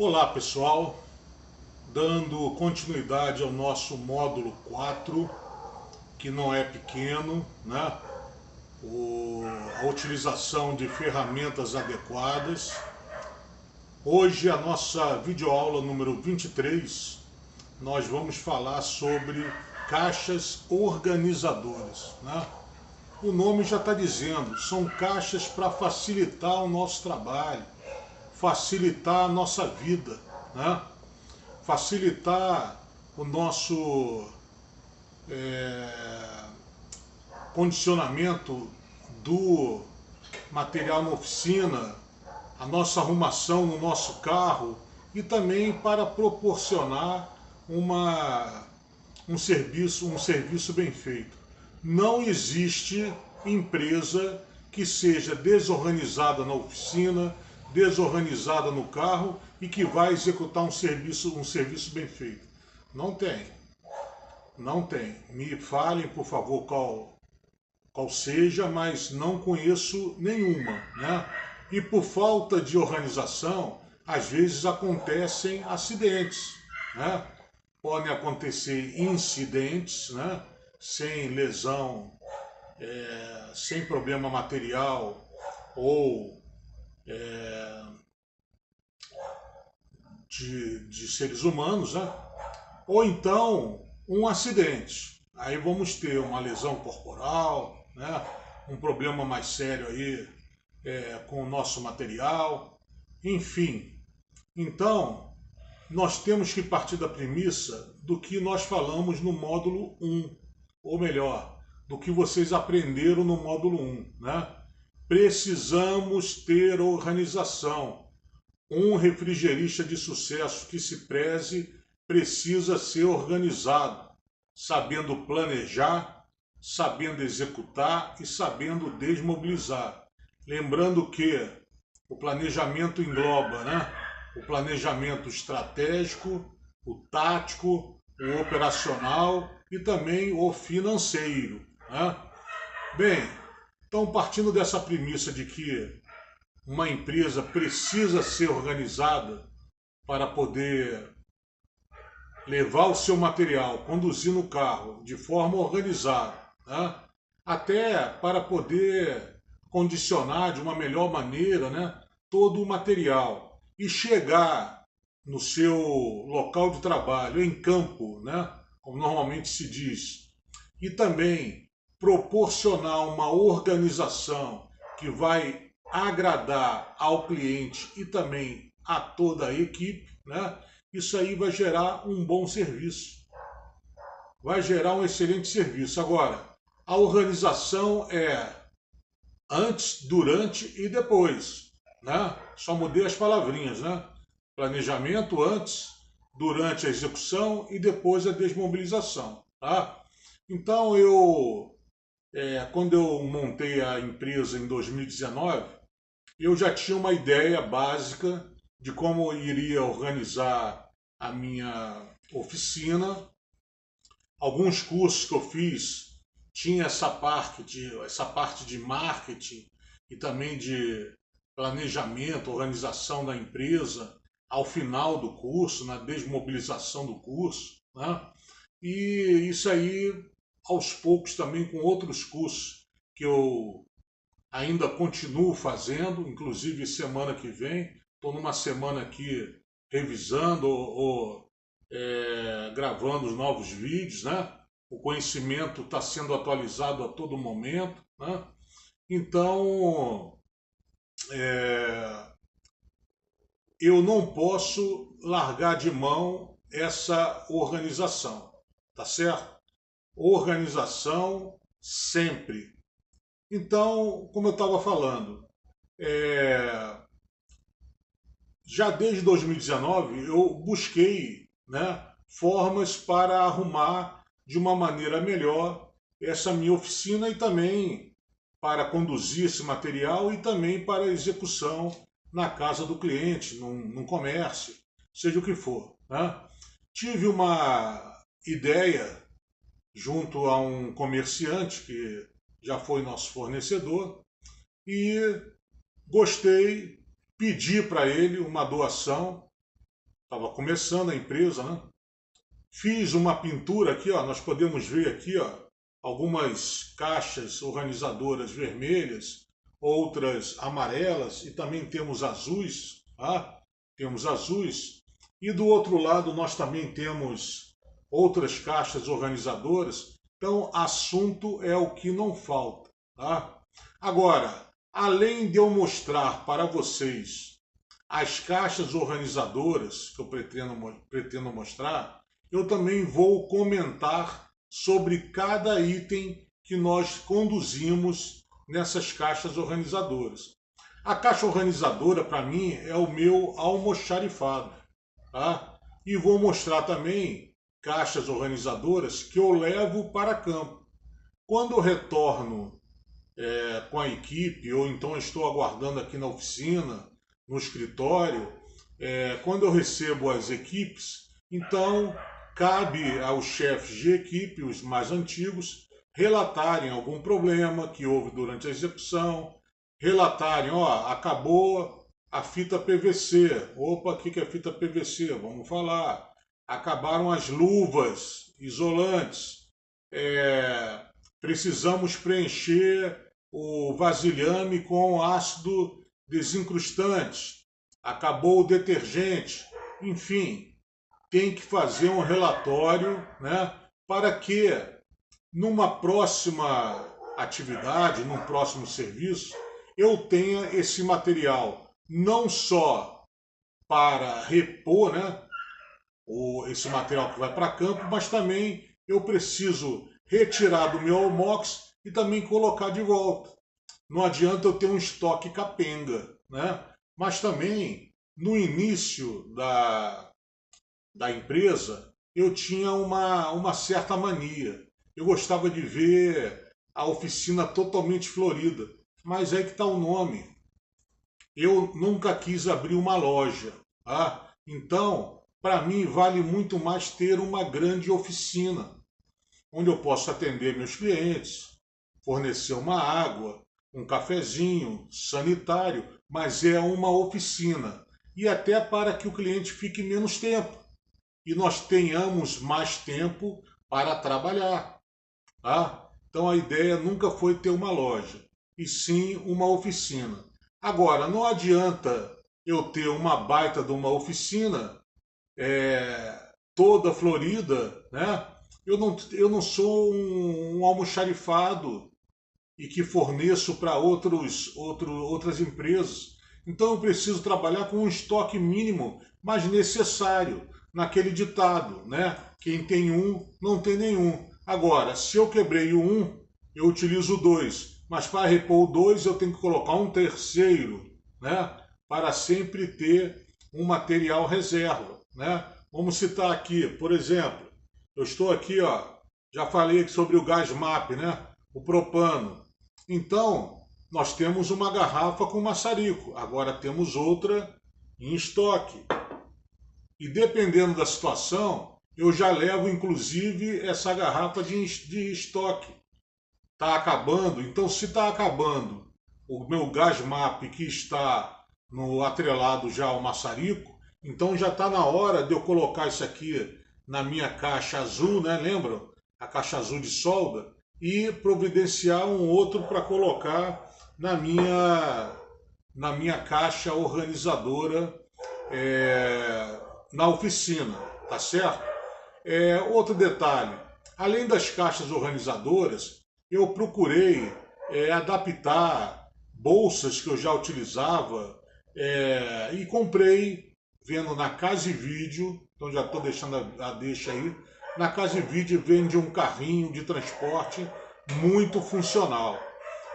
Olá pessoal, dando continuidade ao nosso módulo 4, que não é pequeno, né? A utilização de ferramentas adequadas. Hoje a nossa videoaula número 23, nós vamos falar sobre caixas organizadoras, né? O nome já está dizendo, são caixas para facilitar o nosso trabalho, facilitar a nossa vida, né? Facilitar o nosso condicionamento do material na oficina, a nossa arrumação no nosso carro e também para proporcionar um serviço bem feito. Não existe empresa que seja desorganizada na oficina, desorganizada no carro e que vai executar um serviço bem feito. Não tem. Não tem. Me falem, por favor, qual seja, mas não conheço nenhuma, né? E por falta de organização, às vezes acontecem acidentes, né? Podem acontecer incidentes, né? Sem lesão, sem problema material ou de seres humanos, né? Ou então um acidente. Aí vamos ter uma lesão corporal, né? Um problema mais sério aí com o nosso material, enfim. Então, nós temos que partir da premissa do que nós falamos no módulo 1, ou melhor, do que vocês aprenderam no módulo 1, né? Precisamos ter organização. Um refrigerista de sucesso que se preze precisa ser organizado, sabendo planejar, sabendo executar e sabendo desmobilizar. Lembrando que o planejamento engloba, né? O planejamento estratégico, o tático, o operacional e também o financeiro, né? Bem, então partindo dessa premissa de que uma empresa precisa ser organizada para poder levar o seu material, conduzir no carro de forma organizada, né? Até para poder condicionar de uma melhor maneira, né, todo o material e chegar no seu local de trabalho, em campo, né, como normalmente se diz, e também proporcionar uma organização que vai agradar ao cliente e também a toda a equipe, né? Isso aí vai gerar um bom serviço, vai gerar um excelente serviço. Agora, a organização é antes, durante e depois, né? Só mudei as palavrinhas, né? Planejamento antes, durante a execução e depois a desmobilização, tá? Então quando eu montei a empresa em 2019, eu já tinha uma ideia básica de como eu iria organizar a minha oficina. Alguns cursos que eu fiz tinha essa parte de marketing e também de planejamento, organização da empresa ao final do curso, na desmobilização do curso, né? E isso aí, aos poucos, também com outros cursos que eu ainda continuo fazendo, inclusive semana que vem, estou numa semana aqui revisando ou gravando os novos vídeos, né? O conhecimento está sendo atualizado a todo momento, né? Então, eu não posso largar de mão essa organização, tá certo? Organização sempre. Então, como eu estava falando, já desde 2019 eu busquei, né, formas para arrumar de uma maneira melhor essa minha oficina e também para conduzir esse material e também para execução na casa do cliente, num comércio, seja o que for, né? Tive uma ideia junto a um comerciante que já foi nosso fornecedor e gostei, pedi para ele uma doação estava começando a empresa, né? Fiz uma pintura aqui, ó, nós podemos ver aqui, ó, algumas caixas organizadoras vermelhas, outras amarelas e também temos azuis, tá? Temos azuis. E do outro lado nós também temos outras caixas organizadoras. Então, assunto é o que não falta, tá? Agora, além de eu mostrar para vocês as caixas organizadoras que eu pretendo mostrar, eu também vou comentar sobre cada item que nós conduzimos nessas caixas organizadoras. A caixa organizadora, para mim, é o meu almoxarifado, tá? E vou mostrar também caixas organizadoras que eu levo para campo. Quando eu retorno com a equipe, ou então estou aguardando aqui na oficina, no escritório, quando eu recebo as equipes, então cabe aos chefes de equipe, os mais antigos, relatarem algum problema que houve durante a execução, relatarem, ó, acabou a fita PVC, opa, o que é fita PVC? Vamos falar. Acabaram as luvas isolantes, precisamos preencher o vasilhame com ácido desincrustante, acabou o detergente, enfim, tem que fazer um relatório, né, para que numa próxima atividade, num próximo serviço, eu tenha esse material não só para repor, né, esse material que vai para campo, mas também eu preciso retirar do meu almox e também colocar de volta. Não adianta eu ter um estoque capenga, né? Mas também, no início da empresa, eu tinha uma certa mania. Eu gostava de ver a oficina totalmente florida. Mas aí que está o nome. Eu nunca quis abrir uma loja, tá? Então, para mim, vale muito mais ter uma grande oficina, onde eu posso atender meus clientes, fornecer uma água, um cafezinho, sanitário, mas é uma oficina. E até para que o cliente fique menos tempo e nós tenhamos mais tempo para trabalhar. Tá? Então a ideia nunca foi ter uma loja, e sim uma oficina. Agora, não adianta eu ter uma baita de uma oficina toda florida, né? Eu não sou um almoxarifado e que forneço para outras empresas. Então eu preciso trabalhar com um estoque mínimo, mas necessário, naquele ditado, né? Quem tem um, não tem nenhum. Agora, se eu quebrei o um, eu utilizo o dois, mas para repor o dois eu tenho que colocar um terceiro, né? Para sempre ter um material reserva, né? Vamos citar aqui, por exemplo, eu estou aqui, ó, já falei sobre o gás MAP, né? O propano. Então, nós temos uma garrafa com maçarico, agora temos outra em estoque. E dependendo da situação, eu já levo inclusive essa garrafa de estoque. Está acabando, então se está acabando o meu gás MAP que está no atrelado já ao maçarico, então já está na hora de eu colocar isso aqui na minha caixa azul, né? Lembram? A caixa azul de solda, e providenciar um outro para colocar na minha caixa organizadora na oficina, tá certo? Outro detalhe, além das caixas organizadoras, eu procurei adaptar bolsas que eu já utilizava e comprei, vendo na Casa e Vídeo, então já estou deixando a deixa aí, na Casa e Vídeo vende um carrinho de transporte muito funcional.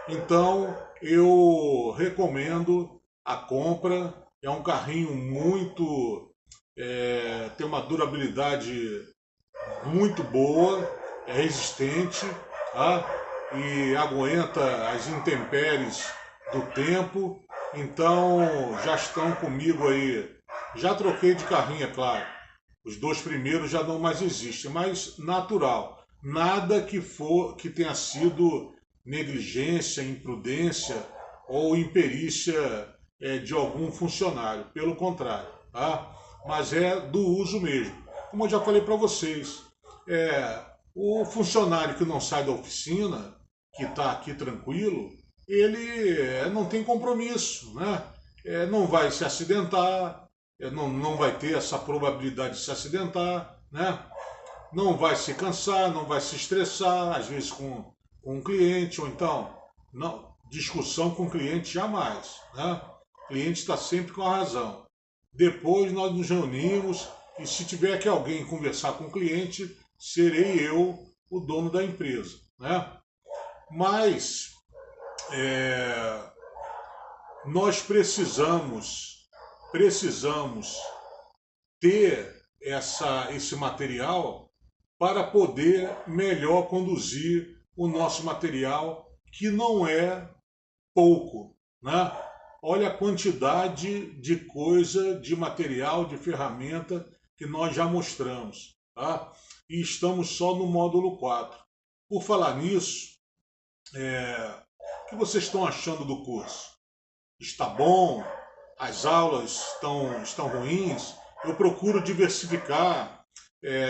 Então eu recomendo a compra, é um carrinho muito, tem uma durabilidade muito boa, é resistente, tá? E aguenta as intempéries do tempo. Então já estão comigo aí. Já troquei de carrinho, é claro. Os dois primeiros já não mais existem, mas natural. Nada que tenha sido negligência, imprudência ou imperícia de algum funcionário. Pelo contrário, tá? mas é do uso mesmo. Como eu já falei para vocês, o funcionário que não sai da oficina, que está aqui tranquilo, ele não tem compromisso, né? Não vai se acidentar, não vai ter essa probabilidade de se acidentar, né? Não vai se cansar, não vai se estressar, às vezes com um cliente, ou então, não, discussão com o cliente jamais, né? O cliente está sempre com a razão. Depois nós nos reunimos e se tiver que alguém conversar com o cliente, serei eu o dono da empresa, né? Mas nós precisamos ter esse material para poder melhor conduzir o nosso material, que não é pouco, né? Olha a quantidade de coisa, de material, de ferramenta que nós já mostramos, tá? E estamos só no módulo 4. Por falar nisso, o que vocês estão achando do curso? Está bom? As aulas estão ruins? Eu procuro diversificar,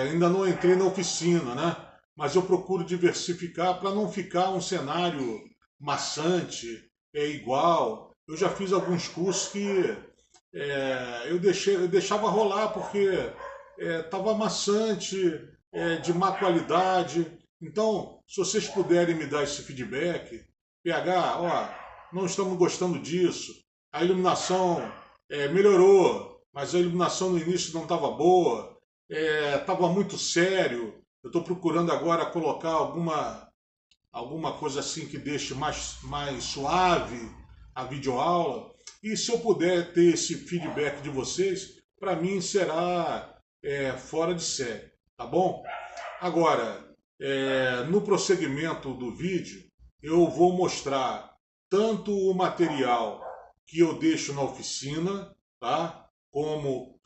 ainda não entrei na oficina, né? Mas eu procuro diversificar para não ficar um cenário maçante, igual. Eu já fiz alguns cursos que eu deixava rolar porque estava maçante, de má qualidade. Então, se vocês puderem me dar esse feedback, PH, ó, não estamos gostando disso, a iluminação melhorou, mas a iluminação no início não estava boa, estava muito sério, eu estou procurando agora colocar alguma coisa assim que deixe mais suave a videoaula. E se eu puder ter esse feedback de vocês, para mim será fora de série, tá bom? Agora, no prosseguimento do vídeo, eu vou mostrar tanto o material que eu deixo na oficina, tá? Como,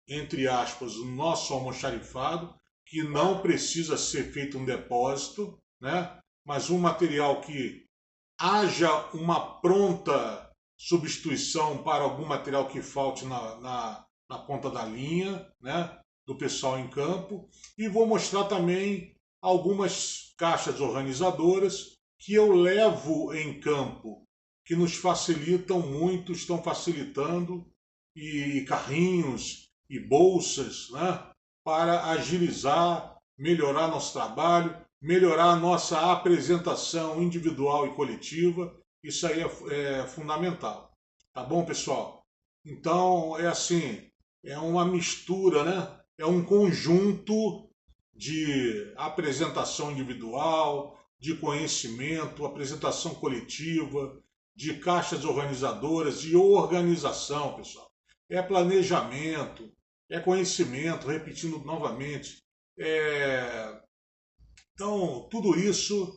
entre aspas, o nosso almoxarifado, que não precisa ser feito um depósito, né? Mas um material que haja uma pronta substituição para algum material que falte na ponta da linha, né? Do pessoal em campo. E vou mostrar também algumas caixas organizadoras que eu levo em campo, que nos facilitam muito, estão facilitando, e carrinhos e bolsas, né, para agilizar, melhorar nosso trabalho, melhorar a nossa apresentação individual e coletiva. Isso aí é fundamental. Tá bom, pessoal? Então, é assim, é uma mistura, né? É um conjunto de apresentação individual, de conhecimento, apresentação coletiva, de caixas organizadoras, de organização, pessoal. É planejamento, é conhecimento, repetindo novamente. Então, tudo isso,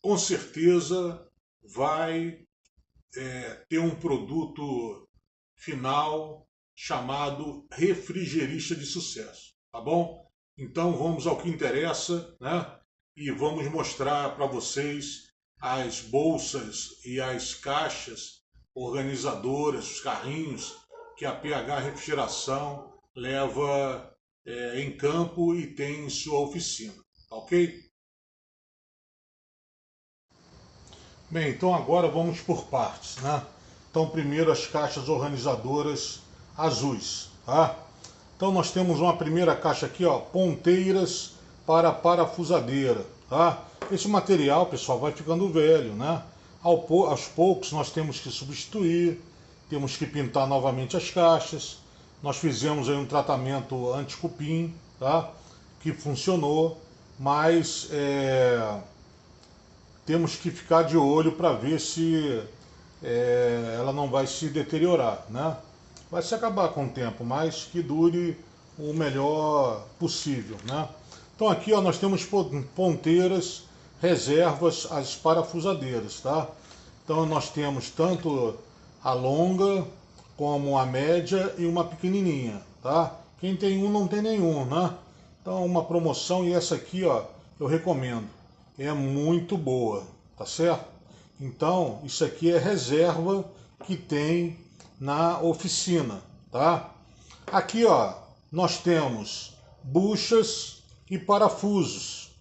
com certeza, vai ter um produto final chamado refrigerista de sucesso, tá bom? Então vamos ao que interessa, né? E vamos mostrar para vocês as bolsas e as caixas organizadoras, os carrinhos que a PH Refrigeração leva em campo e tem em sua oficina, ok? Bem, então agora vamos por partes, né? Então primeiro as caixas organizadoras azuis, tá? Então nós temos uma primeira caixa aqui, ó, ponteiras para parafusadeira, tá? Esse material, pessoal, vai ficando velho, né? Aos poucos nós temos que substituir, temos que pintar novamente as caixas. Nós fizemos aí um tratamento anti-cupim, tá? Que funcionou, mas temos que ficar de olho para ver se ela não vai se deteriorar, né? Vai se acabar com o tempo, mas que dure o melhor possível, né? Então aqui, ó, nós temos ponteiras, reservas, as parafusadeiras, tá? Então nós temos tanto a longa como a média e uma pequenininha, tá? Quem tem um não tem nenhum, né? Então uma promoção, e essa aqui, ó, eu recomendo. É muito boa, tá certo? Então, isso aqui é reserva que tem na oficina, tá? Aqui, ó, nós temos buchas e parafusos.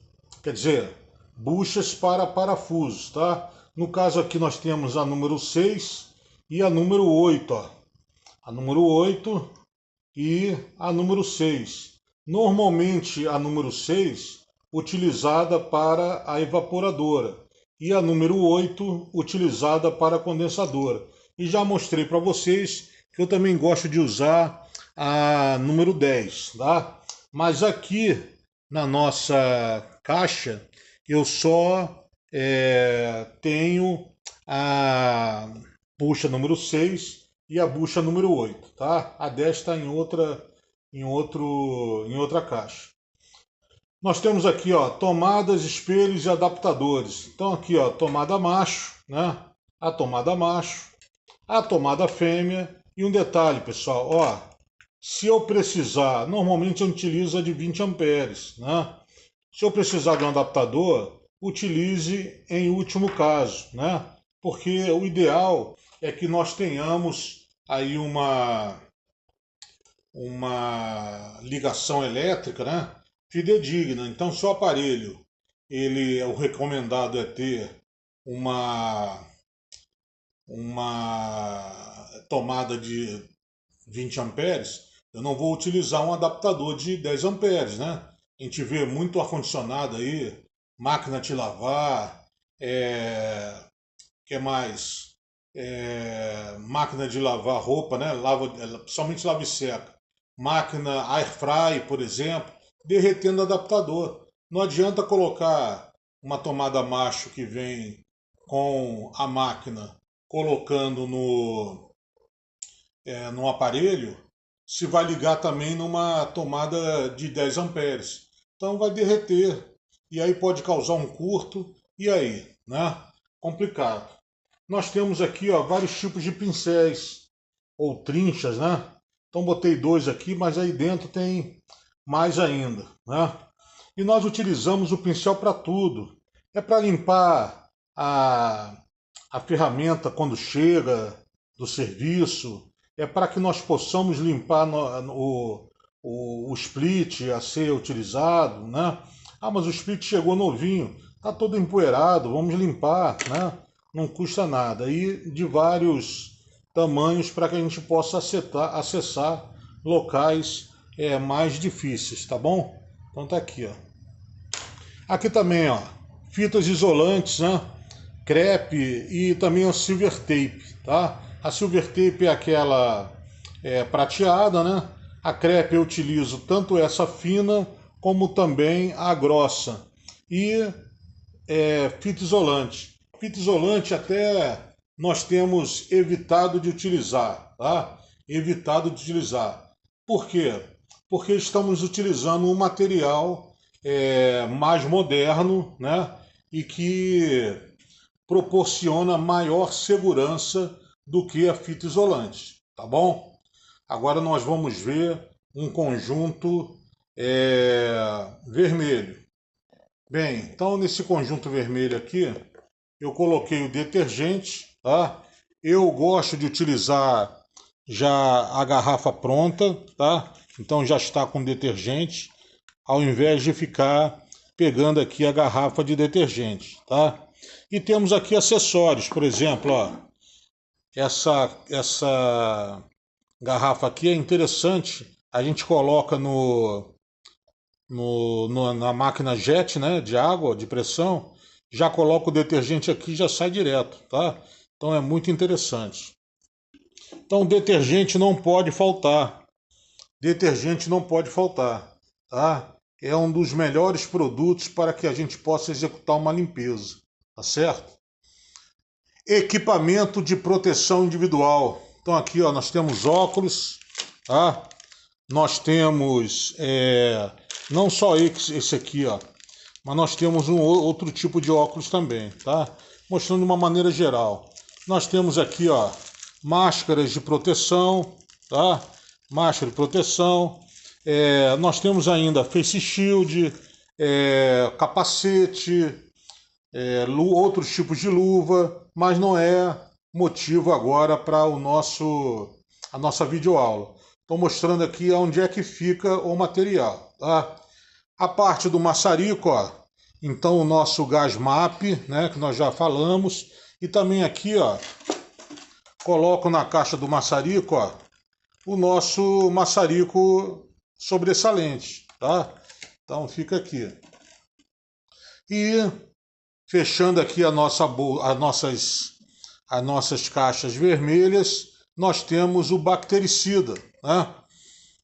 Quer dizer, buchas para parafusos, tá? No caso aqui nós temos a número 6 e a número 8, ó. A número 8 e a número 6. Normalmente a número 6 utilizada para a evaporadora e a número 8 utilizada para a condensadora. E já mostrei para vocês que eu também gosto de usar a número 10, tá? Mas aqui na nossa caixa eu só tenho a bucha número 6 e a bucha número 8, tá? A 10 está em outra caixa. Nós temos aqui, ó, tomadas, espelhos e adaptadores. Então aqui, ó, tomada macho, né? A tomada macho, a tomada fêmea e um detalhe, pessoal, ó, se eu precisar, normalmente eu utilizo a de 20 amperes, né? Se eu precisar de um adaptador, utilize em último caso, né? Porque o ideal é que nós tenhamos aí uma ligação elétrica, né, fidedigna. Então, se o aparelho, o recomendado é ter uma tomada de 20 amperes, eu não vou utilizar um adaptador de 10 amperes, né? A gente vê muito ar-condicionado aí, máquina de lavar, que mais? Máquina de lavar roupa, né? Somente lava e seca. Máquina air fry, por exemplo, derretendo adaptador. Não adianta colocar uma tomada macho que vem com a máquina colocando no aparelho, se vai ligar também numa tomada de 10 amperes. Então vai derreter e aí pode causar um curto e aí, né? Complicado. Nós temos aqui, ó, vários tipos de pincéis ou trinchas, né? Então botei dois aqui, mas aí dentro tem mais ainda, né? E nós utilizamos o pincel para tudo. É para limpar a ferramenta quando chega do serviço, é para que nós possamos limpar o split a ser utilizado, né? Ah, mas o split chegou novinho, está todo empoeirado, vamos limpar, né? Não custa nada. E de vários tamanhos para que a gente possa acessar locais mais difíceis, tá bom? Então tá aqui, ó. Aqui também, ó, fitas isolantes, né? Crepe e também a silver tape, tá? A silver tape é aquela prateada, né? A crepe eu utilizo tanto essa fina como também a grossa. E fita isolante. Fita isolante até nós temos evitado de utilizar, tá? Evitado de utilizar. Por quê? Porque estamos utilizando um material mais moderno, né? E que proporciona maior segurança do que a fita isolante, tá bom? Agora nós vamos ver um conjunto vermelho. Bem, então nesse conjunto vermelho aqui, eu coloquei o detergente, tá? Eu gosto de utilizar já a garrafa pronta, tá? Então já está com detergente, ao invés de ficar pegando aqui a garrafa de detergente, tá? E temos aqui acessórios, por exemplo, ó, essa garrafa aqui é interessante, a gente coloca na máquina jet, né, de água, de pressão, já coloca o detergente aqui e já sai direto, tá? Então é muito interessante. Então detergente não pode faltar. Detergente não pode faltar, tá? É um dos melhores produtos para que a gente possa executar uma limpeza, tá certo? Equipamento de proteção individual. Então aqui, ó, nós temos óculos, tá? Nós temos não só esse aqui, ó, mas nós temos um outro tipo de óculos também, tá? Mostrando de uma maneira geral. Nós temos aqui, ó, máscaras de proteção, tá? Máscara de proteção. Nós temos ainda face shield, capacete, outros tipos de luva, mas não é motivo agora para a nossa videoaula. Estou mostrando aqui onde é que fica o material, tá? A parte do maçarico, ó, então o nosso gás MAP, né, que nós já falamos, e também aqui, ó, coloco na caixa do maçarico, ó, o nosso maçarico sobressalente, tá? Então fica aqui. E fechando aqui as nossas caixas vermelhas, nós temos o bactericida, né?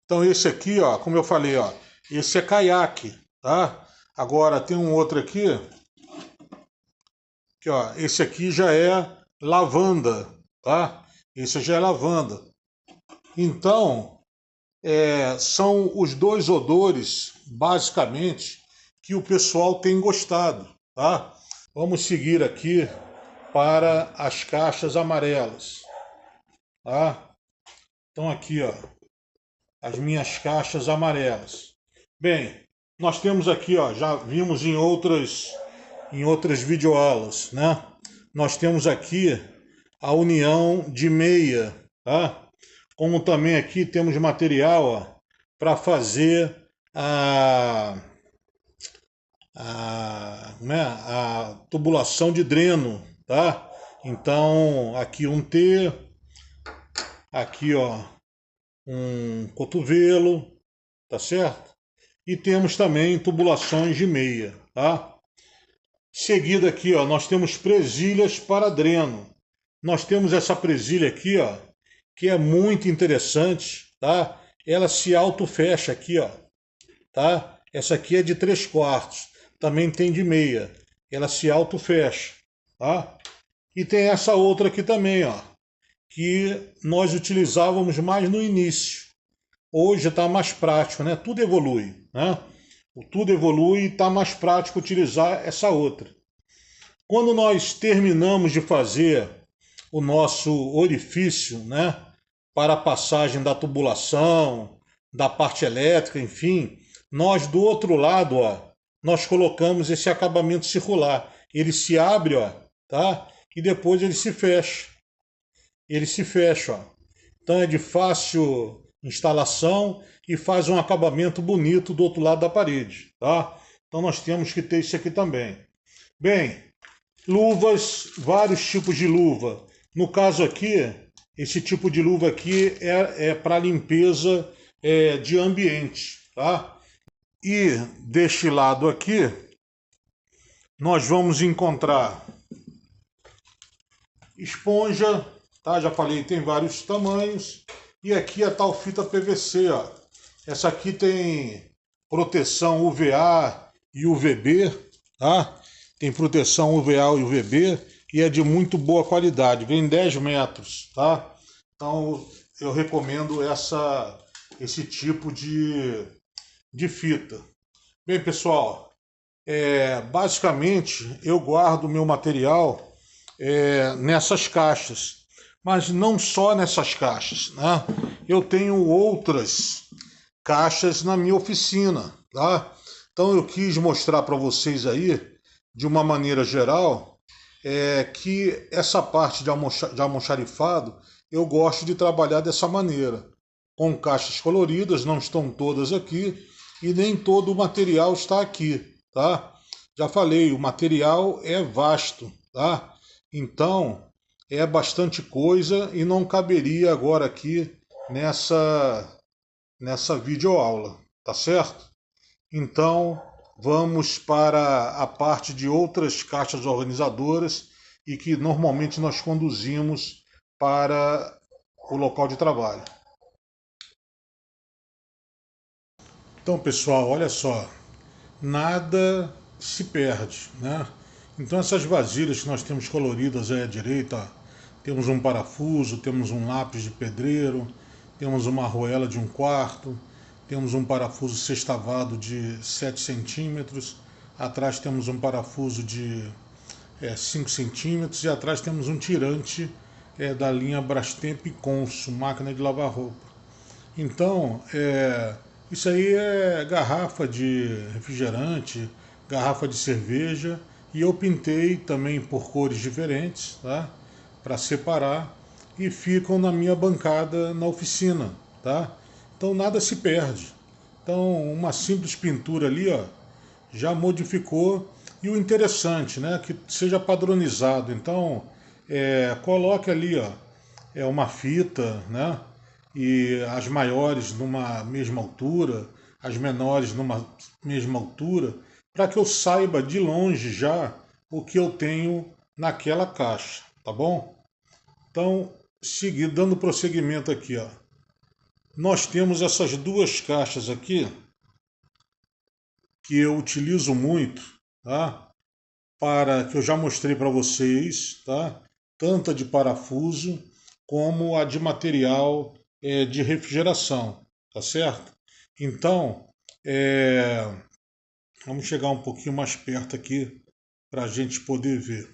Então esse aqui, ó, como eu falei, ó, esse é caiaque, tá? Agora tem um outro aqui, que ó, esse aqui já é lavanda, tá? Esse já é lavanda. Então, são os dois odores, basicamente, que o pessoal tem gostado, tá? Vamos seguir aqui para as caixas amarelas, tá? Então aqui, ó, as minhas caixas amarelas. Bem, nós temos aqui, ó, já vimos em outras videoaulas, né? Nós temos aqui a união de meia, tá? Como também aqui temos material, ó, para fazer a tubulação de dreno, tá? Então, aqui um T, aqui, ó, um cotovelo, tá certo? E temos também tubulações de meia, tá? Seguido aqui, ó, nós temos presilhas para dreno. Nós temos essa presilha aqui, ó, que é muito interessante, tá? Ela se auto-fecha aqui, ó, tá? Essa aqui é de 3/4, também tem de meia. Ela se auto-fecha, tá? E tem essa outra aqui também, ó, que nós utilizávamos mais no início. Hoje está mais prático, né? Tudo evolui, né? Tudo evolui e está mais prático utilizar essa outra. Quando nós terminamos de fazer o nosso orifício, né, para a passagem da tubulação, da parte elétrica, enfim, nós do outro lado, ó, nós colocamos esse acabamento circular. Ele se abre, ó, tá? E depois ele se fecha. Ele se fecha, ó. Então é de fácil instalação e faz um acabamento bonito do outro lado da parede, tá? Então nós temos que ter isso aqui também. Bem, luvas, vários tipos de luva. No caso aqui, esse tipo de luva aqui é para limpeza de ambiente, tá? E deste lado aqui, nós vamos encontrar esponja, tá? Já falei, tem vários tamanhos. E aqui a tal fita PVC, ó. Essa aqui tem proteção UVA e UVB, tá? Tem proteção UVA e UVB e é de muito boa qualidade. Vem 10 metros, tá? Então eu recomendo esse tipo de fita. Bem, pessoal, basicamente eu guardo meu material nessas caixas. Mas não só nessas caixas, né? Eu tenho outras caixas na minha oficina, tá? Então eu quis mostrar para vocês aí, de uma maneira geral, que essa parte de almoxarifado eu gosto de trabalhar dessa maneira, com caixas coloridas, não estão todas aqui e nem todo o material está aqui, tá? Já falei, o material é vasto, tá? Então é bastante coisa e não caberia agora aqui nessa videoaula, tá certo? Então, vamos para a parte de outras caixas organizadoras e que normalmente nós conduzimos para o local de trabalho. Então, pessoal, olha só, nada se perde, né? Então essas vasilhas que nós temos coloridas aí à direita, ó, temos um parafuso, temos um lápis de pedreiro, temos uma arruela de 1/4, temos um parafuso sextavado de 7 centímetros, atrás temos um parafuso de 5 centímetros e atrás temos um tirante da linha Brastemp Consul, máquina de lavar roupa. Então, isso aí é garrafa de refrigerante, garrafa de cerveja, e eu pintei também por cores diferentes, tá? Para separar, e ficam na minha bancada na oficina, tá? Então nada se perde. Então uma simples pintura ali, ó, já modificou. E o interessante, né, que seja padronizado. Então coloque ali, ó, uma fita, né, e as maiores numa mesma altura, as menores numa mesma altura, para que eu saiba de longe já o que eu tenho naquela caixa, tá bom? Então, seguindo, dando prosseguimento aqui, ó. Nós temos essas duas caixas aqui que eu utilizo muito, tá? Para que eu já mostrei para vocês, tá? Tanto a de parafuso como a de material de refrigeração, tá certo? Então, vamos chegar um pouquinho mais perto aqui para a gente poder ver.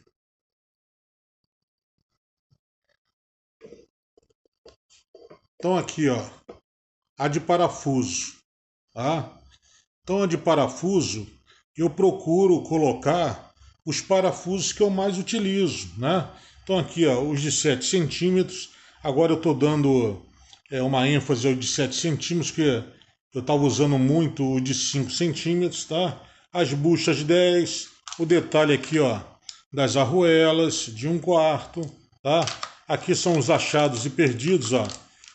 Então aqui, ó, a de parafuso, tá? Então a de parafuso eu procuro colocar os parafusos que eu mais utilizo, né? Então aqui, ó, os de 7 centímetros. Agora eu estou dando uma ênfase ao de 7 centímetros, que eu estava usando muito o de 5 centímetros, tá? As buchas 10, o detalhe aqui, ó, das arruelas de 1/4, tá? Aqui são os achados e perdidos, ó.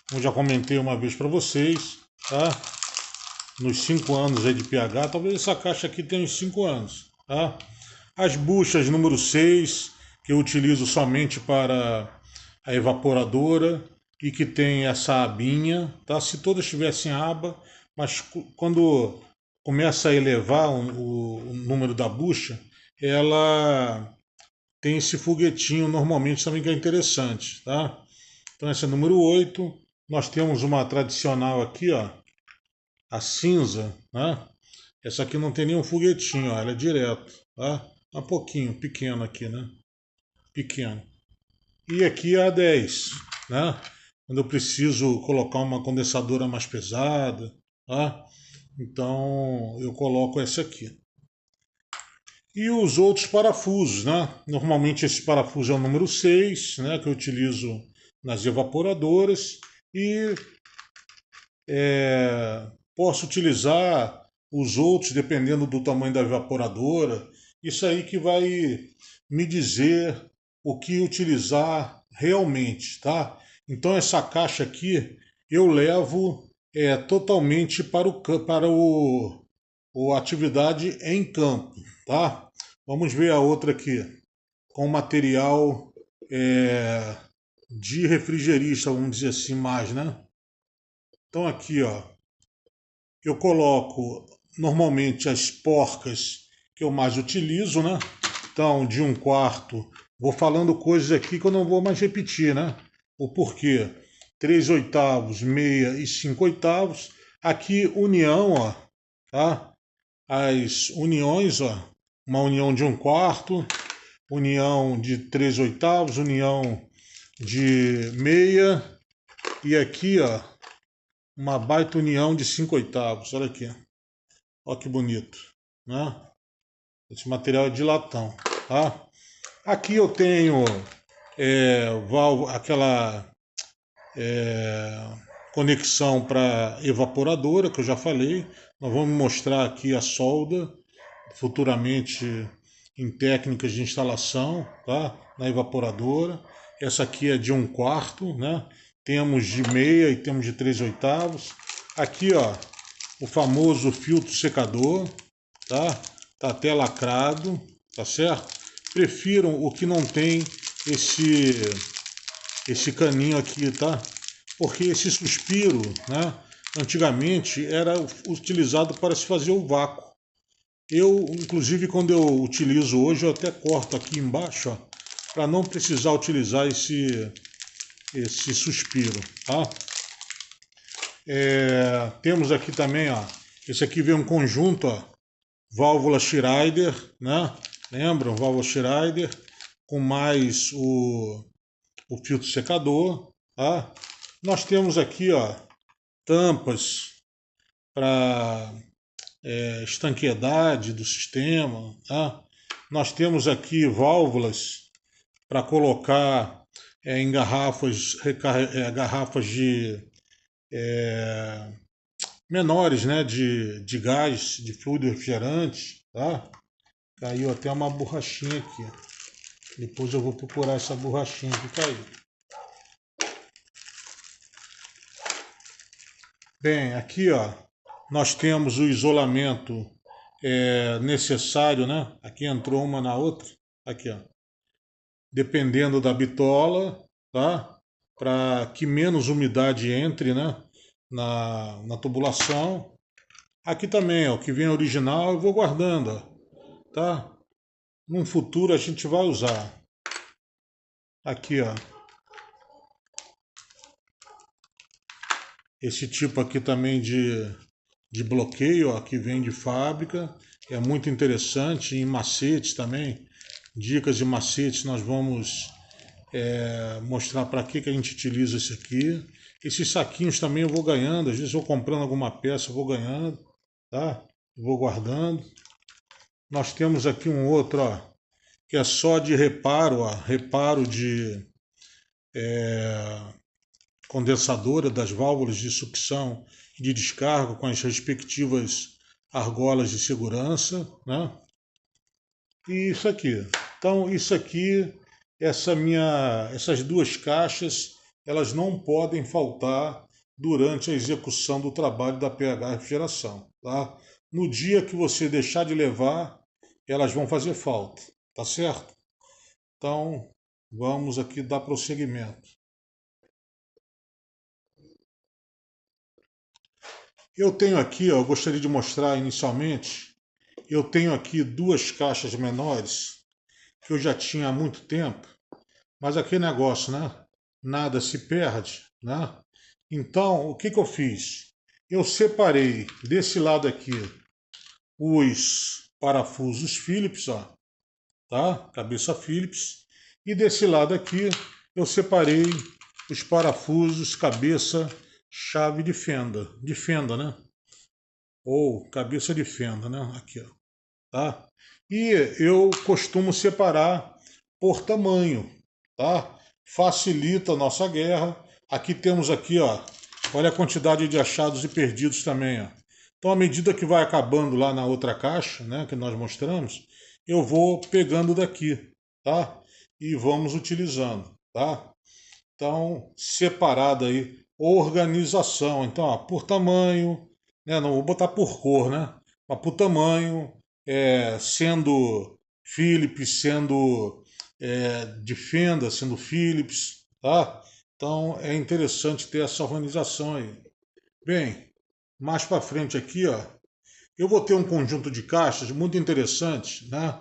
Como já comentei uma vez para vocês, tá? Nos 5 anos aí de pH, talvez essa caixa aqui tenha uns 5 anos, tá? As buchas número 6, que eu utilizo somente para a evaporadora e que tem essa abinha, tá? Se todas tivessem aba, mas quando começa a elevar o número da bucha, ela tem esse foguetinho normalmente também que é interessante, tá? Então essa é a número 8. Nós temos uma tradicional aqui, ó, a cinza, né? Essa aqui não tem nenhum foguetinho, ó, ela é direto, tá? Um pouquinho, pequeno aqui, né? Pequeno. E aqui é a 10, né? Quando eu preciso colocar uma condensadora mais pesada, tá? Então eu coloco essa aqui. E os outros parafusos, né? Normalmente esse parafuso é o número 6, né? Que eu utilizo nas evaporadoras. E posso utilizar os outros dependendo do tamanho da evaporadora. Isso aí que vai me dizer o que utilizar realmente, tá? Então essa caixa aqui eu levo totalmente para o atividade em campo, tá? Vamos ver a outra aqui com material de refrigerista, vamos dizer assim mais, né? Então aqui, ó, eu coloco normalmente as porcas que eu mais utilizo, né? Então, de 1/4, vou falando coisas aqui que eu não vou mais repetir, né? O porquê. 3/8, meia e 5/8. Aqui, união, ó, tá? As uniões, ó. Uma união de 1/4, união de 3/8, união de meia. E aqui, ó, uma baita união de 5/8. Olha aqui. Olha que bonito, né? Esse material é de latão, tá? Aqui eu tenho aquela conexão para evaporadora, que eu já falei. Nós vamos mostrar aqui a solda futuramente em técnicas de instalação, tá? Na evaporadora. Essa aqui é de 1/4, né? Temos de meia e temos de 3/8. Aqui, ó, o famoso filtro secador, tá? Tá até lacrado, tá certo? Prefiram o que não tem esse caninho aqui, tá? Porque esse suspiro, né, antigamente era utilizado para se fazer o vácuo. Eu, inclusive, quando eu utilizo hoje, eu até corto aqui embaixo, ó, para não precisar utilizar esse suspiro, tá? Temos aqui também, ó, esse aqui vem um conjunto, ó, válvula Schrader, né? Lembram? Válvula Schrader, com mais o filtro secador, tá? Nós temos aqui, ó, tampas para estanqueidade do sistema, tá? Nós temos aqui válvulas para colocar em garrafas de menores, né, de gás, de fluido refrigerante, tá? Caiu até uma borrachinha aqui. Depois eu vou procurar essa borrachinha que caiu. Bem, aqui ó, nós temos o isolamento necessário, né? Aqui entrou uma na outra. Aqui ó. Dependendo da bitola, tá? Para que menos umidade entre, né? Na tubulação. Aqui também, ó, o que vem original eu vou guardando, ó, tá? Num futuro a gente vai usar. Aqui, ó. Esse tipo aqui também de bloqueio, ó, que vem de fábrica. É muito interessante. Em macetes também. Dicas de macetes nós vamos mostrar para que a gente utiliza isso aqui. Esses saquinhos também eu vou ganhando. Às vezes eu vou comprando alguma peça, eu vou ganhando. Tá? Vou guardando. Nós temos aqui um outro, ó, que é só de reparo, ó, reparo de condensadora das válvulas de sucção e de descarga com as respectivas argolas de segurança, né? E isso aqui. Então, isso aqui, essas duas caixas, elas não podem faltar durante a execução do trabalho da PH Refrigeração, tá? No dia que você deixar de levar, elas vão fazer falta, tá certo? Então, vamos aqui dar prosseguimento. Eu tenho aqui, ó, eu gostaria de mostrar inicialmente, eu tenho aqui duas caixas menores que eu já tinha há muito tempo, mas aquele negócio, né? Nada se perde, né? Então, o que que eu fiz? Eu separei desse lado aqui os parafusos Phillips, ó, tá? Cabeça Phillips, e desse lado aqui eu separei os parafusos cabeça chave de fenda, né? Ou cabeça de fenda, né? Aqui, ó, tá? E eu costumo separar por tamanho, tá? Facilita a nossa guerra. Aqui temos aqui, ó, olha a quantidade de achados e perdidos também, ó. Então, à medida que vai acabando lá na outra caixa, né, que nós mostramos, eu vou pegando daqui, tá? E vamos utilizando, tá? Então, separado aí, organização. Então, ó, por tamanho, né? Não vou botar por cor, né? Mas por tamanho, sendo Philips, sendo de fenda, sendo Philips, tá? Então, é interessante ter essa organização aí. Bem, mais para frente aqui, ó, eu vou ter um conjunto de caixas muito interessante, né?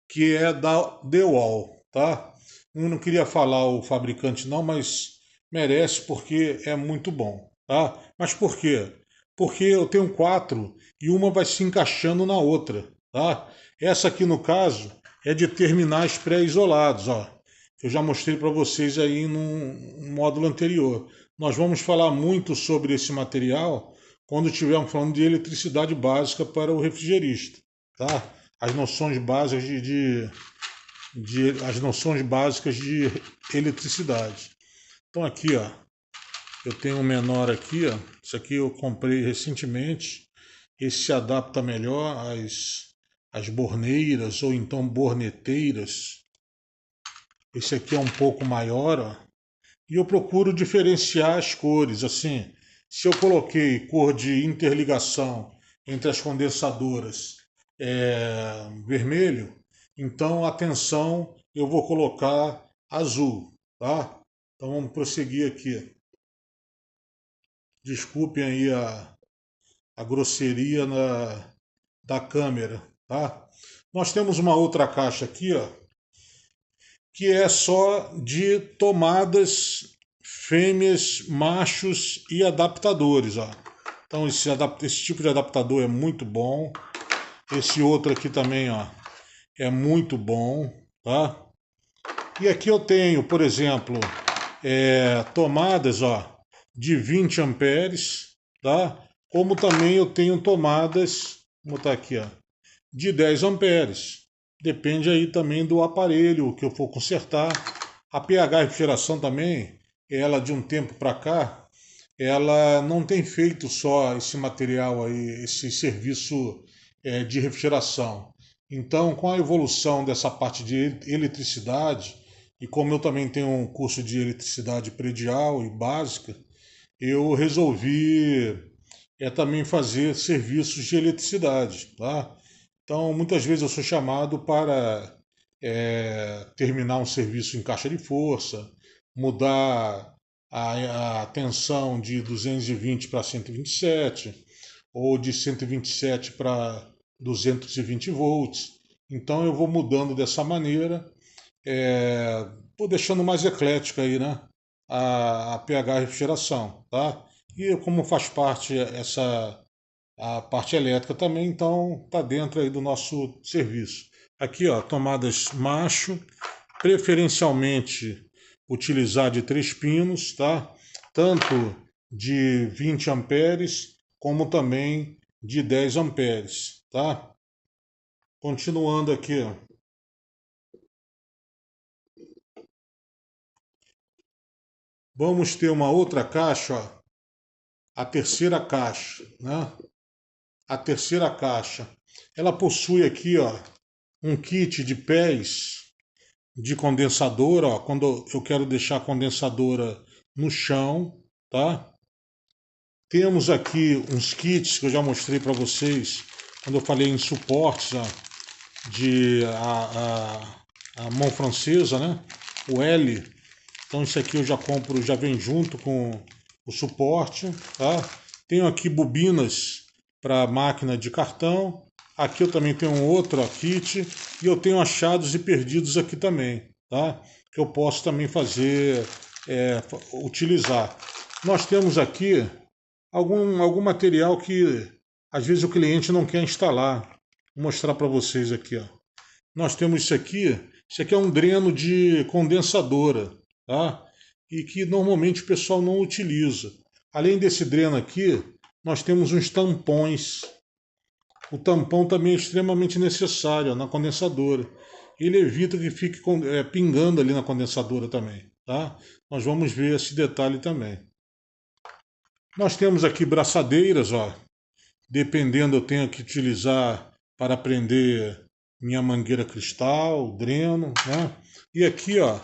Que é da DeWalt, tá? Eu não queria falar o fabricante não, mas merece porque é muito bom, tá? Mas por quê? Porque eu tenho quatro e uma vai se encaixando na outra, tá? Essa aqui no caso é de terminais pré-isolados, ó. Eu já mostrei para vocês aí num módulo anterior. Nós vamos falar muito sobre esse material quando estivermos falando de eletricidade básica para o refrigerista, tá? As noções básicas as noções básicas de eletricidade. Então aqui, ó, eu tenho um menor aqui, ó. Isso aqui eu comprei recentemente. Esse se adapta melhor às borneiras ou então borneteiras. Esse aqui é um pouco maior, ó. E eu procuro diferenciar as cores, assim. Se eu coloquei cor de interligação entre as condensadoras vermelho, então atenção, eu vou colocar azul, tá? Então vamos prosseguir aqui. Desculpem aí a grosseria da câmera, tá? Nós temos uma outra caixa aqui, ó, que é só de tomadas fêmeas, machos e adaptadores, ó. Então esse tipo de adaptador é muito bom. Esse outro aqui também, ó, é muito bom, tá? E aqui eu tenho, por exemplo, tomadas, ó, de 20 amperes, tá? Como também eu tenho tomadas, vou botar aqui, ó, de 10 amperes. Depende aí também do aparelho que eu for consertar. A PH Refrigeração também, ela de um tempo para cá, ela não tem feito só esse material aí, esse serviço de refrigeração. Então, com a evolução dessa parte de eletricidade, e como eu também tenho um curso de eletricidade predial e básica, eu resolvi também fazer serviços de eletricidade, tá? Então, muitas vezes eu sou chamado para terminar um serviço em caixa de força, mudar a tensão de 220 para 127, ou de 127 para 220 volts. Então eu vou mudando dessa maneira, vou deixando mais eclética aí, né? A pH refrigeração, tá? E como faz parte a parte elétrica também, então tá dentro aí do nosso serviço. Aqui, ó, tomadas macho, preferencialmente utilizar de 3 pinos, tá? Tanto de 20 amperes como também de 10 amperes, tá? Continuando aqui, ó. Vamos ter uma outra caixa, ó, a terceira caixa, né? A terceira caixa, ela possui aqui, ó, um kit de pés de condensadora, ó, quando eu quero deixar a condensadora no chão, tá? Temos aqui uns kits que eu já mostrei para vocês quando eu falei em suportes, ó, de a mão francesa, né? O L. Então isso aqui eu já compro, já vem junto com o suporte, tá? Tenho aqui bobinas para máquina de cartão. Aqui eu também tenho um outro kit e eu tenho achados e perdidos aqui também, tá? Que eu posso também fazer, utilizar. Nós temos aqui algum material que às vezes o cliente não quer instalar. Vou mostrar para vocês aqui, ó. Nós temos isso aqui. Isso aqui é um dreno de condensadora, tá? E que normalmente o pessoal não utiliza. Além desse dreno aqui, nós temos uns tampões. O tampão também é extremamente necessário, ó, na condensadora. Ele evita que fique pingando ali na condensadora também, tá? Nós vamos ver esse detalhe também. Nós temos aqui braçadeiras, ó. Dependendo, eu tenho que utilizar para prender minha mangueira cristal, dreno, né? E aqui, ó,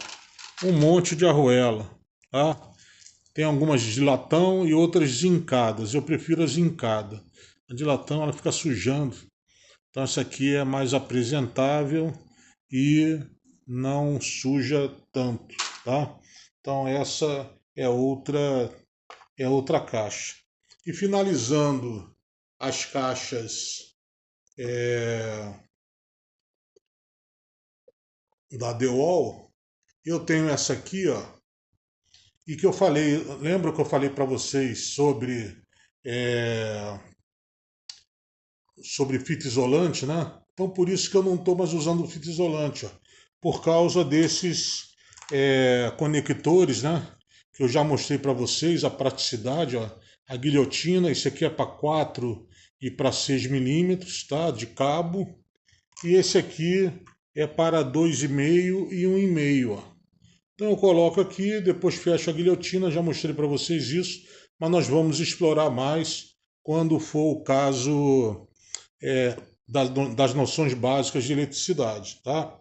um monte de arruela, tá? Tem algumas de latão e outras zincadas. Eu prefiro a zincada. A de latão, ela fica sujando. Então essa aqui é mais apresentável e não suja tanto, tá? Então essa é outra caixa. E finalizando as caixas da DeWalt, eu tenho essa aqui, ó, e que eu falei, lembra que eu falei para vocês é, sobre fita isolante, né? Então por isso que eu não estou mais usando fita isolante, ó, por causa desses conectores, né? Que eu já mostrei para vocês, a praticidade, ó, a guilhotina, esse aqui é para 4 e para 6 milímetros, tá? De cabo. E esse aqui é para 2,5 e 1,5, ó. Então eu coloco aqui, depois fecho a guilhotina, já mostrei para vocês isso, mas nós vamos explorar mais quando for o caso das noções básicas de eletricidade, tá?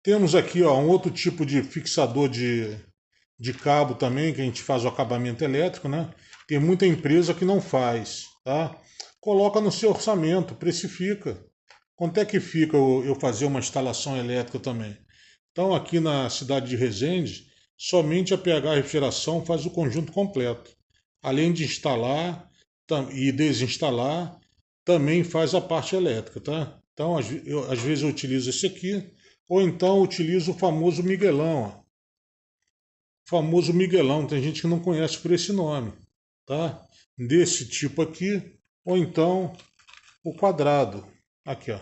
Temos aqui, ó, um outro tipo de fixador de cabo também, que a gente faz o acabamento elétrico, né? Tem muita empresa que não faz, tá? Coloca no seu orçamento, precifica. Quanto é que fica eu fazer uma instalação elétrica também? Então, aqui na cidade de Resende, somente a PH Refrigeração faz o conjunto completo. Além de instalar e desinstalar, também faz a parte elétrica, tá? Então, às vezes eu utilizo esse aqui, ou então utilizo o famoso Miguelão, ó. Famoso Miguelão, tem gente que não conhece por esse nome, tá? Desse tipo aqui, ou então o quadrado. Aqui, ó.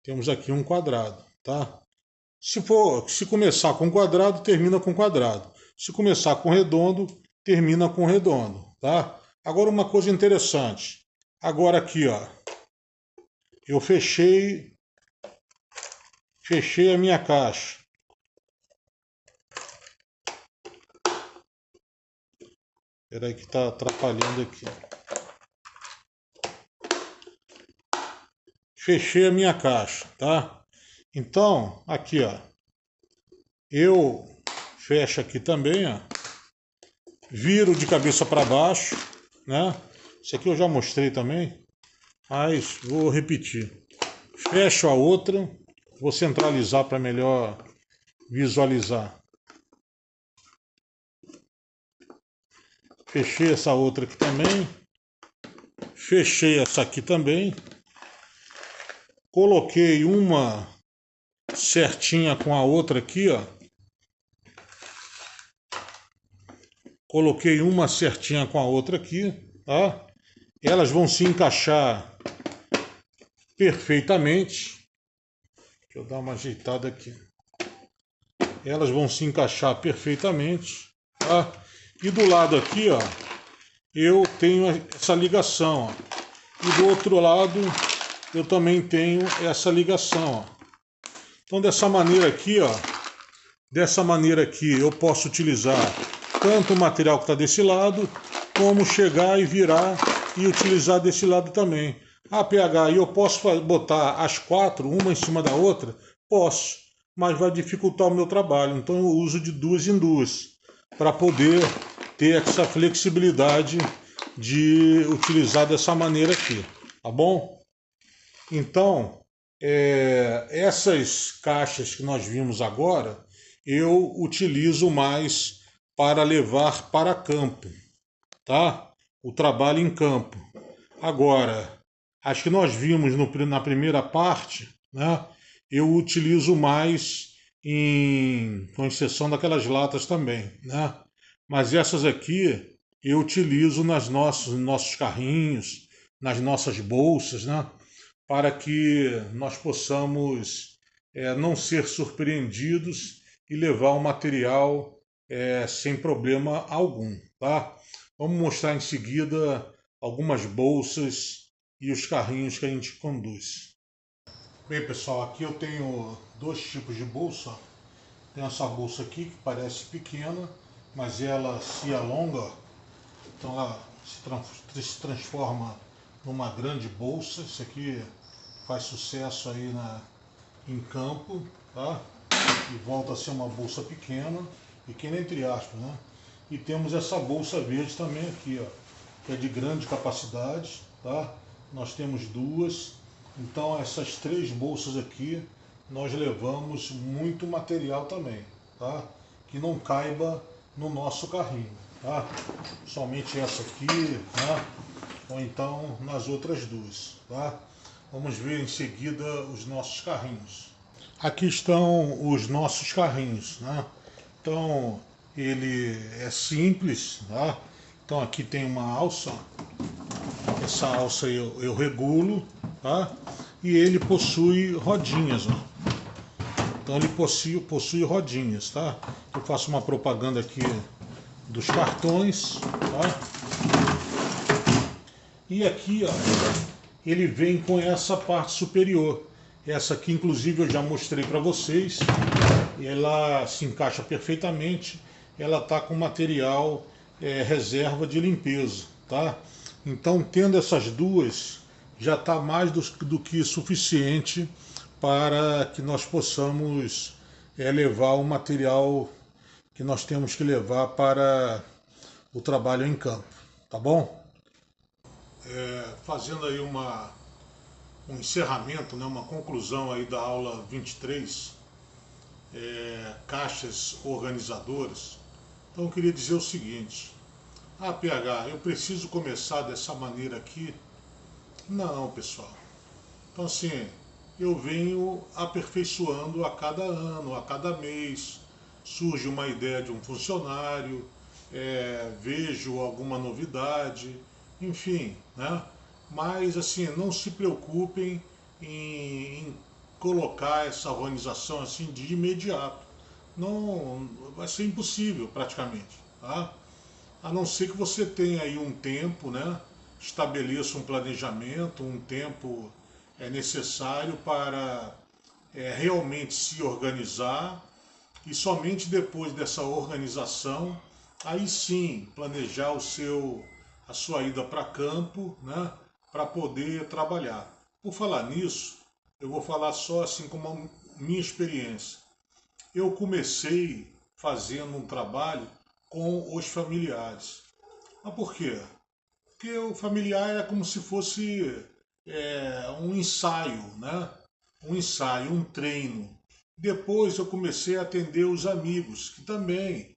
Temos aqui um quadrado, tá? Se começar com quadrado, termina com quadrado. Se começar com redondo, termina com redondo, tá? Agora uma coisa interessante. Agora aqui, ó, eu fechei a minha caixa. Espera aí que está atrapalhando aqui. Fechei a minha caixa, tá? Então, aqui, ó. Eu fecho aqui também, ó. Viro de cabeça para baixo, né? Isso aqui eu já mostrei também, mas vou repetir. Fecho a outra, vou centralizar para melhor visualizar. Fechei essa outra aqui também. Fechei essa aqui também. Coloquei uma certinha com a outra aqui, ó. Coloquei uma certinha com a outra aqui, tá? Elas vão se encaixar perfeitamente. Deixa eu dar uma ajeitada aqui. Elas vão se encaixar perfeitamente, tá? E do lado aqui, ó, eu tenho essa ligação, ó. E do outro lado, eu também tenho essa ligação, ó. Então, dessa maneira aqui, ó, eu posso utilizar tanto o material que está desse lado, como chegar e virar e utilizar desse lado também. Ah, PH, e eu posso botar as quatro, uma em cima da outra? Posso, mas vai dificultar o meu trabalho. Então eu uso de duas em duas, para poder ter essa flexibilidade de utilizar dessa maneira aqui, tá bom? Então, essas caixas que nós vimos agora, eu utilizo mais para levar para campo, tá? O trabalho em campo. Agora, as que nós vimos na primeira parte, né? Eu utilizo mais com exceção daquelas latas também, né? Mas essas aqui eu utilizo nos nossos carrinhos, nas nossas bolsas, né? Para que nós possamos não ser surpreendidos e levar o material sem problema algum, tá? Vamos mostrar em seguida algumas bolsas e os carrinhos que a gente conduz. Bem, pessoal, aqui eu tenho dois tipos de bolsa. Tem essa bolsa aqui que parece pequena, mas ela se alonga, então ela se transforma numa grande bolsa. Isso aqui faz sucesso aí em campo, tá? E volta a ser uma bolsa pequena entre aspas, né? E temos essa bolsa verde também aqui, ó, que é de grande capacidade, tá? Nós temos duas, então essas três bolsas aqui nós levamos muito material também, tá? Que não caiba no nosso carrinho, tá? Somente essa aqui, tá? Ou então nas outras duas, tá? Vamos ver em seguida os nossos carrinhos. Aqui estão os nossos carrinhos, né? Então ele é simples, tá? Então aqui tem uma alça, essa alça eu regulo, tá? E ele possui rodinhas, ó. Então ele possui rodinhas, tá? Eu faço uma propaganda aqui dos cartões, tá? E aqui, ó, ele vem com essa parte superior. Essa aqui, inclusive, eu já mostrei para vocês. Ela se encaixa perfeitamente. Ela tá com material reserva de limpeza, tá? Então, tendo essas duas, já está mais do que suficiente para que nós possamos levar o material que nós temos que levar para o trabalho em campo, tá bom? Fazendo aí um encerramento, né, uma conclusão aí da aula 23, caixas organizadoras. Então eu queria dizer o seguinte: ah, PH, eu preciso começar dessa maneira aqui? Não, pessoal. Então assim, eu venho aperfeiçoando a cada ano, a cada mês. Surge uma ideia de um funcionário, vejo alguma novidade, enfim, né? Mas assim, não se preocupem em colocar essa organização assim de imediato. Não, vai ser impossível praticamente, tá? A não ser que você tenha aí um tempo, né? Estabeleça um planejamento, um tempo necessário para realmente se organizar, e somente depois dessa organização aí sim planejar a sua ida para campo, né, para poder trabalhar. Por falar nisso, eu vou falar só assim como a minha experiência. Eu comecei fazendo um trabalho com os familiares. Mas por quê? Porque o familiar é como se fosse um ensaio, né? Um ensaio, um treino. Depois eu comecei a atender os amigos, que também,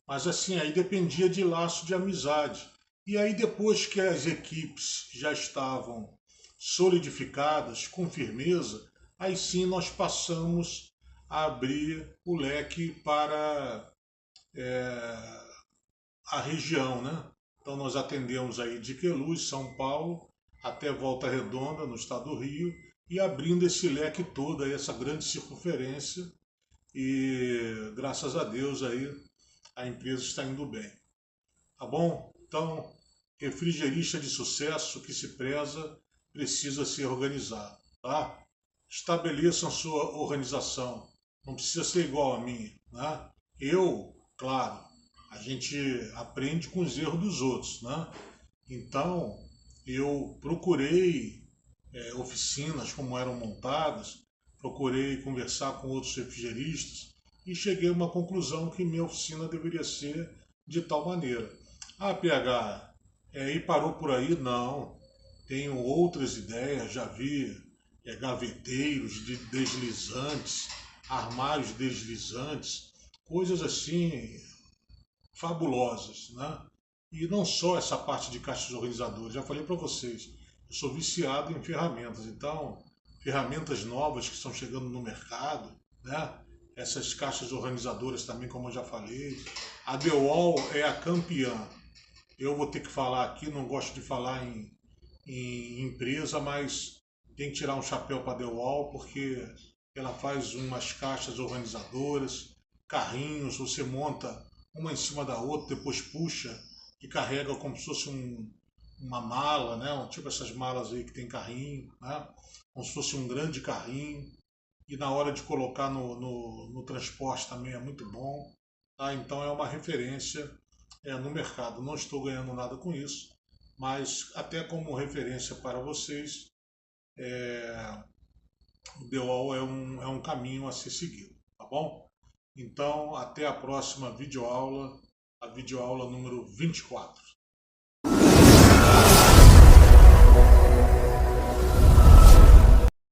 mas assim, aí dependia de laço de amizade. E aí depois que as equipes já estavam solidificadas, com firmeza, aí sim nós passamos a abrir o leque para a região, né? Então nós atendemos aí de Queluz, São Paulo, até Volta Redonda, no estado do Rio, e abrindo esse leque todo, aí, essa grande circunferência, e graças a Deus aí a empresa está indo bem. Tá bom? Então, refrigerista de sucesso que se preza precisa ser organizado, tá? Estabeleçam sua organização. Não precisa ser igual a minha, né? Eu, claro, a gente aprende com os erros dos outros, né? Então, eu procurei oficinas como eram montadas, procurei conversar com outros refrigeristas e cheguei a uma conclusão que minha oficina deveria ser de tal maneira. Ah, PH, e parou por aí? Não. Tenho outras ideias, já vi gaveteiros de deslizantes, armários deslizantes, coisas assim fabulosas, né? E não só essa parte de caixas organizadoras, já falei para vocês, eu sou viciado em ferramentas, então ferramentas novas que estão chegando no mercado, né? Essas caixas organizadoras também, como eu já falei. A DeWalt é a campeã. Eu vou ter que falar aqui, não gosto de falar em empresa, mas tem que tirar um chapéu para a DeWalt porque ela faz umas caixas organizadoras, carrinhos, você monta uma em cima da outra, depois puxa e carrega como se fosse uma mala, né? Tipo essas malas aí que tem carrinho, né? Como se fosse um grande carrinho. E na hora de colocar no transporte também é muito bom. Tá? Então é uma referência no mercado. Não estou ganhando nada com isso, mas até como referência para vocês, o DeWalt é um caminho a ser seguido, tá bom? Então, até a próxima videoaula, a videoaula número 24.